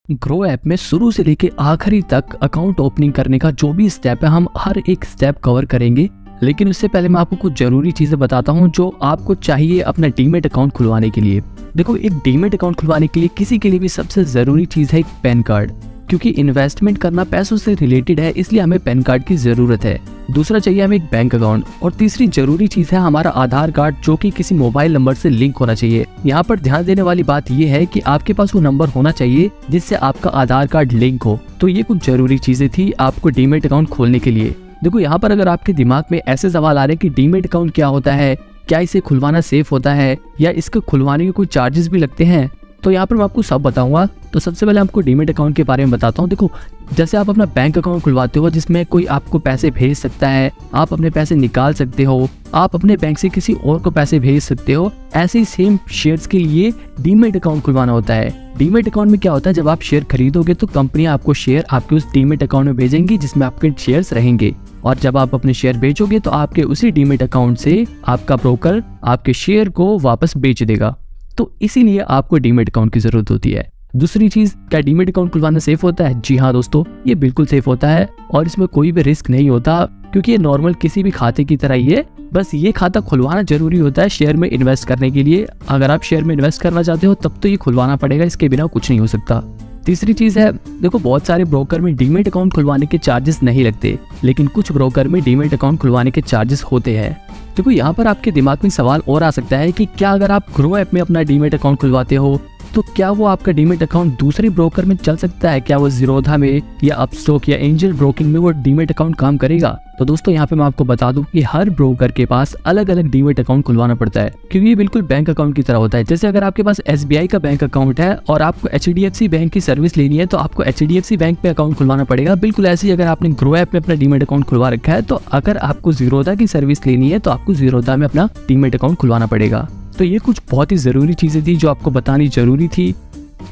Grow app में शुरू से लेके आखिरी तक अकाउंट ओपनिंग करने का जो भी स्टेप है, हम हर एक स्टेप कवर करेंगे। लेकिन उससे पहले मैं आपको कुछ जरूरी चीजें बताता हूँ जो आपको चाहिए अपना डीमैट अकाउंट खुलवाने के लिए। देखो, एक डीमैट अकाउंट खुलवाने के लिए किसी के लिए भी सबसे जरूरी चीज है एक पैन कार्ड, क्योंकि इन्वेस्टमेंट करना पैसों से रिलेटेड है, इसलिए हमें पैन कार्ड की जरूरत है। दूसरा चाहिए हमें एक बैंक अकाउंट, और तीसरी जरूरी चीज है हमारा आधार कार्ड, जो कि किसी मोबाइल नंबर से लिंक होना चाहिए। यहाँ पर ध्यान देने वाली बात ये है कि आपके पास वो नंबर होना चाहिए जिससे आपका आधार कार्ड लिंक हो। तो ये कुछ जरूरी चीजें थी आपको डीमैट अकाउंट खोलने के लिए। देखो, यहाँ पर अगर आपके दिमाग में ऐसे सवाल आ रहे हैं कि डीमैट अकाउंट क्या होता है, क्या इसे खुलवाना सेफ होता है, या इसके खुलवाने के कोई चार्जेस भी लगते हैं, तो यहाँ पर मैं आपको सब बताऊंगा। तो सबसे पहले आपको डीमैट अकाउंट के बारे में बताता हूँ। देखो, जैसे आप अपना बैंक अकाउंट खुलवाते हो जिसमें कोई आपको पैसे भेज सकता है, आप अपने पैसे निकाल सकते हो, आप अपने बैंक से किसी और को पैसे भेज सकते हो, ऐसे ही सेम शेयर्स के लिए डीमैट अकाउंट खुलवाना होता है। डीमैट अकाउंट में क्या होता है, जब आप शेयर खरीदोगे तो कंपनियां आपको शेयर आपके उस डीमैट अकाउंट में भेजेंगी जिसमें आपके शेयर्स रहेंगे, और जब आप अपने शेयर बेचोगे तो आपके उसी डीमैट अकाउंट से आपका ब्रोकर आपके शेयर को वापस बेच देगा। तो इसीलिए आपको डीमैट अकाउंट की जरूरत होती है। दूसरी चीज, क्या डीमैट अकाउंट खुलवाना सेफ होता है? जी हाँ दोस्तों, ये बिल्कुल सेफ होता है और इसमें कोई भी रिस्क नहीं होता, क्योंकि ये नॉर्मल किसी भी खाते की तरह ही है। बस ये खाता खुलवाना जरूरी होता है शेयर में इन्वेस्ट करने के लिए। अगर आप शेयर में इन्वेस्ट करना चाहते हो तब तो ये खुलवाना पड़ेगा, इसके बिना कुछ नहीं हो सकता। तीसरी चीज है, देखो, बहुत सारे ब्रोकर में डीमैट अकाउंट खुलवाने के चार्जेस नहीं लगते, लेकिन कुछ ब्रोकर में डीमैट अकाउंट खुलवाने के चार्जेस होते हैं। देखो, यहाँ पर आपके दिमाग में सवाल और आ सकता है कि क्या अगर आप ग्रो ऐप में अपना डीमैट अकाउंट खुलवाते हो तो क्या वो आपका डीमैट अकाउंट दूसरे ब्रोकर में चल सकता है? क्या वो ज़ीरोधा में या अपस्टॉक या एंजल ब्रोकिंग में वो डीमैट अकाउंट काम करेगा? तो दोस्तों, यहाँ पे मैं आपको बता दूं कि हर ब्रोकर के पास अलग अलग डीमैट अकाउंट खुलवाना पड़ता है, क्योंकि ये बिल्कुल बैंक अकाउंट की तरह होता है। जैसे अगर आपके पास SBI का बैंक अकाउंट है और आपको HDFC बैंक की सर्विस लेनी है तो आपको HDFC बैंक पे अकाउंट खुलवाना पड़ेगा। बिल्कुल ऐसे ही अगर आपने ग्रो ऐप में अपना डीमैट अकाउंट खुलवा रखा है तो अगर आपको ज़ीरोधा की सर्विस लेनी है तो आपको ज़ीरोधा में अपना डीमैट अकाउंट खुलवाना पड़ेगा। तो ये कुछ बहुत ही जरूरी चीजें थी जो आपको बतानी जरूरी थी।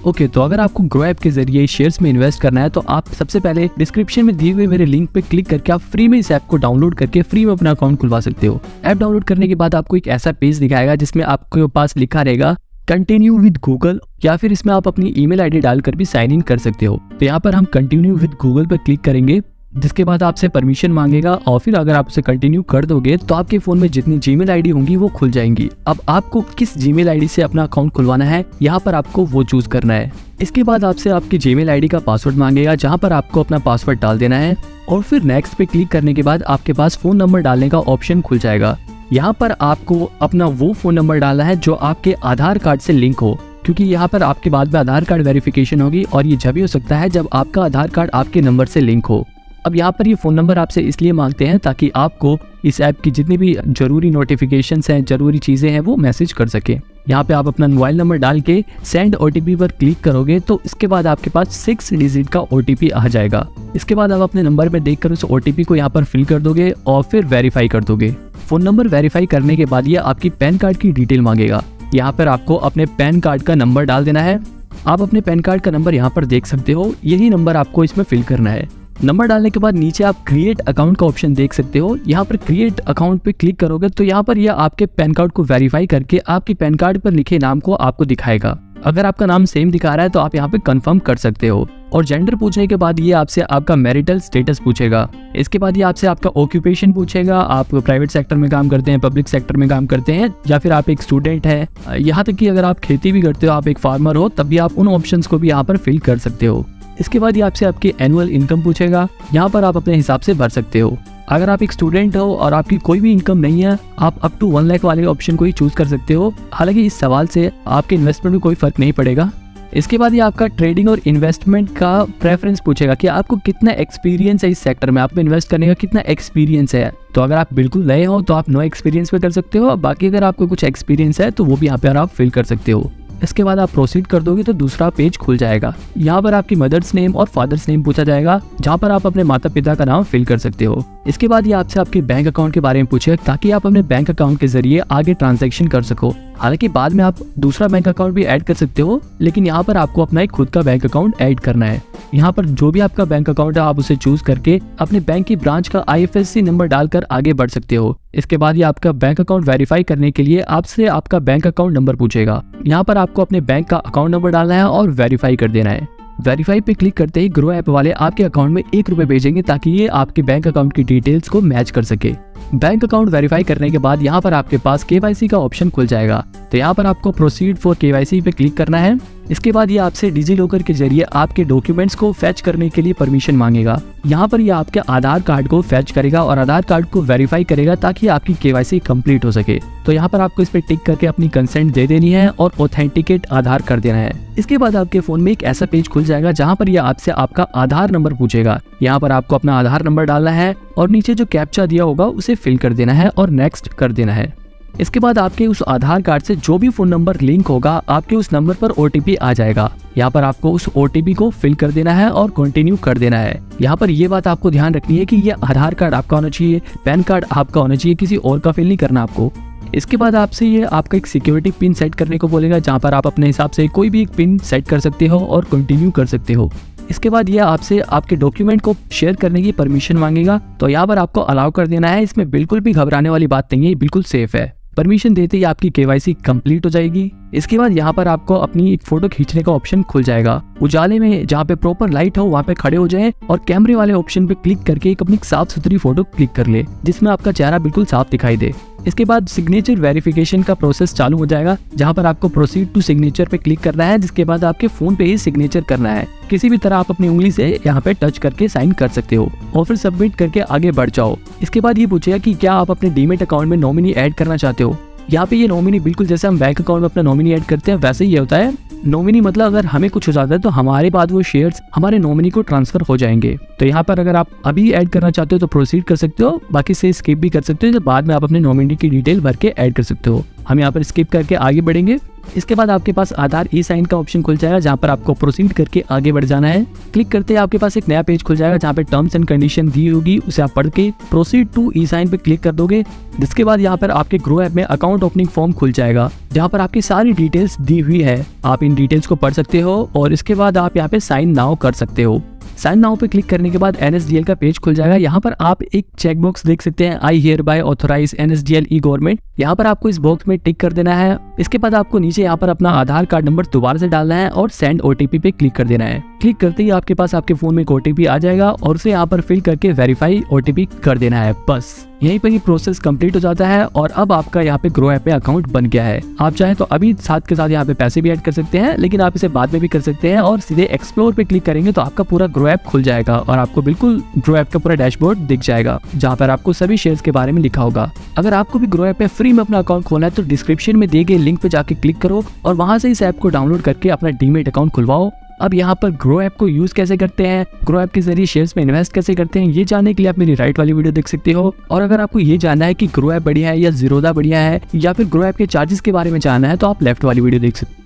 ओके, तो अगर आपको ग्रो ऐप के जरिए शेयर्स में इन्वेस्ट करना है तो आप सबसे पहले डिस्क्रिप्शन में दिए हुए मेरे लिंक पे क्लिक करके आप फ्री में इस ऐप को डाउनलोड करके फ्री में अपना अकाउंट खुलवा सकते हो। ऐप डाउनलोड करने के बाद आपको एक ऐसा पेज दिखाएगा जिसमें आपके पास लिखा रहेगा कंटिन्यू विद गूगल, या फिर इसमें आप अपनी ईमेल आईडी डालकर भी साइन इन कर सकते हो। तो यहाँ पर हम कंटिन्यू विद गूगल पर क्लिक करेंगे, जिसके बाद आपसे परमिशन मांगेगा, और फिर अगर आप उसे कंटिन्यू कर दोगे तो आपके फोन में जितनी जीमेल आईडी होंगी वो खुल जाएंगी। अब आपको किस जीमेल आईडी से अपना अकाउंट खुलवाना है, यहाँ पर आपको वो चूज करना है। इसके बाद आपसे आपकी जीमेल आईडी का पासवर्ड मांगेगा, जहाँ पर आपको अपना पासवर्ड डाल देना है, और फिर नेक्स्ट पे क्लिक करने के बाद आपके पास फोन नंबर डालने का ऑप्शन खुल जाएगा। यहाँ पर आपको अपना वो फोन नंबर डालना है जो आपके आधार कार्ड से लिंक हो, क्योंकि यहाँ पर आपके बाद में आधार कार्ड वेरिफिकेशन होगी, और ये जब भी हो सकता है जब आपका आधार कार्ड आपके नंबर से लिंक हो। अब यहाँ पर ये फ़ोन नंबर आपसे इसलिए मांगते हैं ताकि आपको इस ऐप की जितनी भी जरूरी नोटिफिकेशंस हैं, जरूरी चीज़ें हैं, वो मैसेज कर सके। यहाँ पे आप अपना मोबाइल नंबर डाल के सेंड OTP पर क्लिक करोगे तो इसके बाद आपके पास 6 डिजिट का OTP आ जाएगा। इसके बाद आप अपने नंबर में देखकर उस OTP को यहाँ पर फिल कर दोगे और फिर वेरीफाई कर दोगे। फ़ोन नंबर वेरीफाई करने के बाद ये आपकी पैन कार्ड की डिटेल मांगेगा। यहाँ पर आपको अपने पैन कार्ड का नंबर डाल देना है। आप अपने पैन कार्ड का नंबर यहाँ पर देख सकते हो, यही नंबर आपको इसमें फिल करना है। नंबर डालने के बाद नीचे आप क्रिएट अकाउंट का ऑप्शन देख सकते हो। यहाँ पर क्रिएट अकाउंट पे क्लिक करोगे तो यहाँ पर यह आपके पैन कार्ड को वेरीफाई करके आपके पैन कार्ड पर लिखे नाम को आपको दिखाएगा। अगर आपका नाम सेम दिखा रहा है तो आप यहाँ पे कंफर्म कर सकते हो। और जेंडर पूछने के बाद ये आपसे आपका मैरिटल स्टेटस पूछेगा। इसके बाद ये आपसे आपका ऑक्यूपेशन पूछेगा, आप प्राइवेट सेक्टर में काम करते हैं, पब्लिक सेक्टर में काम करते हैं, या फिर आप एक स्टूडेंट है। यहाँ तक कि अगर आप खेती भी करते हो, आप एक फार्मर हो, तब भी आप उन ऑप्शंस को भी यहाँ पर फिल कर सकते हो। इसके बाद ये आपसे आपकी एनुअल इनकम पूछेगा, यहाँ पर आप अपने हिसाब से भर सकते हो। अगर आप एक स्टूडेंट हो और आपकी कोई भी इनकम नहीं है, आप अप टू 1 लाख वाले ऑप्शन को ही चूज कर सकते हो। हालांकि इस सवाल से आपके इन्वेस्टमेंट में कोई फर्क नहीं पड़ेगा। इसके बाद ये आपका ट्रेडिंग और इन्वेस्टमेंट का प्रेफरेंस पूछेगा कि आपको कितना एक्सपीरियंस है इस सेक्टर में, आपको इन्वेस्ट करने का कितना एक्सपीरियंस है। तो अगर आप बिल्कुल नए हो तो आप नो एक्सपीरियंस पे कर सकते हो, बाकी अगर आपको कुछ एक्सपीरियंस है तो वो भी यहाँ पे आप फिल कर सकते हो। इसके बाद आप प्रोसीड कर दोगे तो दूसरा पेज खुल जाएगा। यहाँ पर आपकी मदर्स नेम और फादर्स नेम पूछा जाएगा, जहाँ पर आप अपने माता पिता का नाम फिल कर सकते हो। इसके बाद ये आपसे आपके बैंक अकाउंट के बारे में पूछेगा ताकि आप अपने बैंक अकाउंट के जरिए आगे ट्रांजैक्शन कर सको। हालांकि बाद में आप दूसरा बैंक अकाउंट भी ऐड कर सकते हो, लेकिन यहाँ पर आपको अपना एक खुद का बैंक अकाउंट ऐड करना है। यहाँ पर जो भी आपका बैंक अकाउंट है आप उसे चूज करके अपने बैंक की ब्रांच का IFSC नंबर डालकर आगे बढ़ सकते हो। इसके बाद ये आपका बैंक अकाउंट वेरीफाई करने के लिए आपसे आपका बैंक अकाउंट नंबर पूछेगा। यहाँ पर आपको अपने बैंक का अकाउंट नंबर डालना है और वेरीफाई कर देना है। वेरीफाई पे क्लिक करते ही ग्रो ऐप वाले आपके अकाउंट में ₹1 भेजेंगे ताकि ये आपके बैंक अकाउंट की डिटेल्स को मैच कर सके। बैंक अकाउंट वेरीफाई करने के बाद यहाँ पर आपके पास KYC का ऑप्शन खुल जाएगा। तो यहाँ पर आपको प्रोसीड फॉर KYC पे क्लिक करना है। इसके बाद ये आपसे डिजीलॉकर के जरिए आपके डॉक्यूमेंट्स को फैच करने के लिए परमिशन मांगेगा। यहाँ पर ये आपके आधार कार्ड को फैच करेगा और आधार कार्ड को वेरीफाई करेगा ताकि आपकी KYC कंप्लीट हो सके। तो यहाँ पर आपको इस पे टिक करके अपनी कंसेंट दे देनी है और ऑथेंटिकेट आधार कर देना है। इसके बाद आपके फोन में एक ऐसा पेज खुल जाएगा जहाँ पर ये आपसे आपका आधार नंबर पूछेगा। यहाँ पर आपको अपना आधार नंबर डालना है और नीचे जो कैप्चा दिया होगा उसे फिल कर देना है और नेक्स्ट कर देना है। इसके बाद आपके उस आधार कार्ड से जो भी फोन नंबर लिंक होगा आपके उस नंबर पर OTP आ जाएगा। यहाँ पर आपको उस OTP को फिल कर देना है और कंटिन्यू कर देना है। यहाँ पर ये बात आपको ध्यान रखनी है कि ये आधार कार्ड आपका होना चाहिए, पैन कार्ड आपका होना चाहिए, किसी और का फिल नहीं करना आपको। इसके बाद आपसे ये आपका एक सिक्योरिटी पिन सेट करने को बोलेगा जहाँ पर आप अपने हिसाब से कोई भी एक पिन सेट कर सकते हो और कंटिन्यू कर सकते हो। इसके बाद ये आपसे आपके डॉक्यूमेंट को शेयर करने की परमिशन मांगेगा। तो यहाँ पर आपको अलाउ कर देना है। इसमें बिल्कुल भी घबराने वाली बात नहीं है, बिल्कुल सेफ है। परमिशन देते ही आपकी KYC कंप्लीट हो जाएगी। इसके बाद यहाँ पर आपको अपनी एक फोटो खींचने का ऑप्शन खुल जाएगा। उजाले में जहाँ पे प्रॉपर लाइट हो वहाँ पे खड़े हो जाएं और कैमरे वाले ऑप्शन पे क्लिक करके एक अपनी साफ सुथरी फोटो क्लिक कर ले जिसमें आपका चेहरा बिल्कुल साफ दिखाई दे। इसके बाद सिग्नेचर वेरिफिकेशन का प्रोसेस चालू हो जाएगा जहाँ पर आपको प्रोसीड टू सिग्नेचर पे क्लिक करना है। जिसके बाद आपके फोन पे ही सिग्नेचर करना है। किसी भी तरह आप अपनी उंगली से यहाँ पे टच करके साइन कर सकते हो और फिर सबमिट करके आगे बढ़ जाओ। इसके बाद ये पूछेगा कि क्या आप अपने डीमेट अकाउंट में नॉमिनी ऐड करना चाहते हो। यहाँ पे ये नॉमिनी बिल्कुल जैसे हम बैंक अकाउंट में अपना नॉमिनी ऐड करते हैं वैसे ही ये होता है। नॉमिनी मतलब अगर हमें कुछ हो जाता है तो हमारे बाद वो शेयर्स हमारे नॉमिनी को ट्रांसफर हो जाएंगे। तो यहाँ पर अगर आप अभी ऐड करना चाहते हो तो प्रोसीड कर सकते हो, बाकी से स्किप भी कर सकते हो। तो बाद में आप अपने नॉमिनी की डिटेल भर के ऐड कर सकते हो। हम यहाँ पर स्किप करके आगे बढ़ेंगे। इसके बाद आपके पास आधार ई-साइन का ऑप्शन खुल जाएगा जहाँ पर आपको प्रोसीड करके आगे बढ़ जाना है। क्लिक करते ही आपके पास एक नया पेज खुल जाएगा जहाँ पे टर्म्स एंड कंडीशन दी होगी, उसे आप पढ़ के प्रोसीड टू ई-साइन पे क्लिक कर दोगे। जिसके बाद यहाँ पर आपके ग्रो ऐप में अकाउंट ओपनिंग फॉर्म खुल जाएगा जहाँ पर आपकी सारी डिटेल्स दी हुई है। आप इन डिटेल्स को पढ़ सकते हो और इसके बाद आप यहाँ पे साइन नाउ कर सकते हो। साइन नाउ पे क्लिक करने के बाद NSDL का पेज खुल जाएगा। यहाँ पर आप एक चेक बॉक्स देख सकते हैं, I hereby authorise NSDL e-government. यहाँ पर आपको इस बॉक्स में टिक कर देना है। इसके बाद आपको नीचे यहाँ पर अपना आधार कार्ड नंबर दोबारा से डालना है और सेंड OTP पे क्लिक कर देना है। क्लिक करते ही आपके पास आपके फोन में एक OTP आ जाएगा और उसे यहाँ पर फिल करके वेरीफाई OTP कर देना है। बस यहीं पर ये प्रोसेस कंप्लीट हो जाता है और अब आपका यहाँ पे ग्रो ऐप पे अकाउंट बन गया है। आप चाहे तो अभी साथ के साथ यहाँ पे पैसे भी ऐड कर सकते हैं, लेकिन आप इसे बाद में भी कर सकते हैं और सीधे एक्सप्लोर पे क्लिक करेंगे तो आपका पूरा ग्रो ऐप खुल जाएगा और आपको बिल्कुल ग्रो ऐप का पूरा डैशबोर्ड दिख जाएगा जहाँ पर आपको सभी शेयर्स के बारे में लिखा होगा। अगर आपको भी ग्रो ऐप पे फ्री में अपना अकाउंट खोलना है तो डिस्क्रिप्शन में दिए गए लिंक पे जाके क्लिक करो और वहां से इस ऐप को डाउनलोड करके अपना डीमेट अकाउंट खुलवाओ। अब यहाँ पर ग्रो ऐप को यूज कैसे करते हैं, ग्रो ऐप के जरिए शेयर्स में इन्वेस्ट कैसे करते हैं, ये जानने के लिए आप मेरी राइट वाली वीडियो देख सकते हो। और अगर आपको ये जानना है कि ग्रो ऐप बढ़िया है या जीरोधा बढ़िया है या फिर ग्रो ऐप के चार्जेस के बारे में जानना है तो आप लेफ्ट वाली वीडियो देख सकते हो।